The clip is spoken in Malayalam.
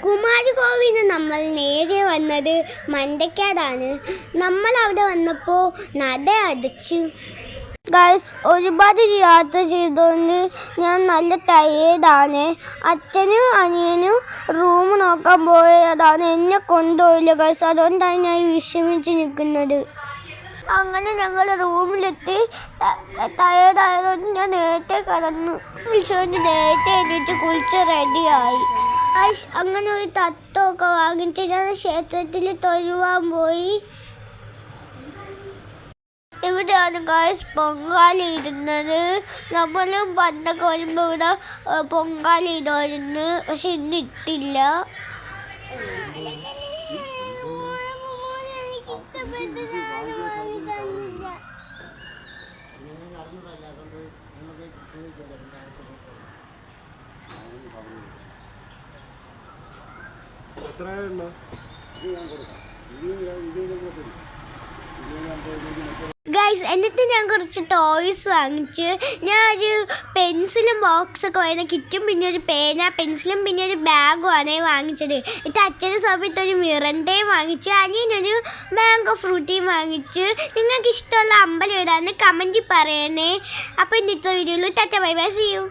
കുമാരകോവിൽ നിന്ന് നമ്മൾ നേരെ വന്നത് മണ്ടയ്ക്കാടാണ്. നമ്മൾ അവിടെ വന്നപ്പോൾ നട അടച്ചു. ഗൈസ്, ഒരുപാട് യാത്ര ചെയ്തുകൊണ്ട് ഞാൻ നല്ല ടയേർഡാണ്. അച്ഛനും അനിയനും റൂം നോക്കാൻ പോയതാണ്, എന്നെ കൊണ്ടുപോയില്ല ഗൈസ്. അതുകൊണ്ടാണ് ഞാൻ വിഷമിച്ച് നിൽക്കുന്നത്. അങ്ങനെ ഞങ്ങൾ റൂമിലെത്തി. ടയേർഡായതുകൊണ്ട് ഞാൻ നേരത്തെ കിടന്നു. വിളിച്ചുകൊണ്ട് നേരത്തെ എണീറ്റ് കുളിച്ച് റെഡിയായി. അങ്ങനെ ഒരു തട്ടമൊക്കെ വാങ്ങിയിട്ട് ഞാൻ ക്ഷേത്രത്തിൽ തൊഴുവാൻ പോയി. ഇവിടെയാണ് ഗൈസ് പൊങ്കാല ഇടുന്നത്. നമ്മളും പണ്ടൊക്കെ വരുമ്പോൾ ഇവിടെ പൊങ്കാല ഇടുമായിരുന്നു, പക്ഷെ ഇന്ന് ഇട്ടില്ല. ഗൈസ്, എന്നിട്ട് ഞാൻ കുറച്ച് ടോയ്സ് വാങ്ങിച്ച്. ഞാൻ ഒരു പെൻസിലും ബോക്സൊക്കെ വരുന്ന കിറ്റും, പിന്നെ ഒരു പേന, പെൻസിലും, പിന്നെ ഒരു ബാഗുമാണ് വാങ്ങിച്ചത്. എന്നിട്ട് അച്ഛനും സോപ്പിട്ട് ഒരു മിറണ്ടയും വാങ്ങിച്ച്, അനിയനൊരു മാംഗോ ഫ്രൂട്ടിയും വാങ്ങിച്ച്. നിങ്ങൾക്ക് ഇഷ്ടമുള്ള അമ്പലം ഏതാണെന്ന് കമൻറ്റിൽ പറയണേ. അപ്പോൾ ഇന്നത്തെ വീഡിയോയിൽ tata bye bye, see U.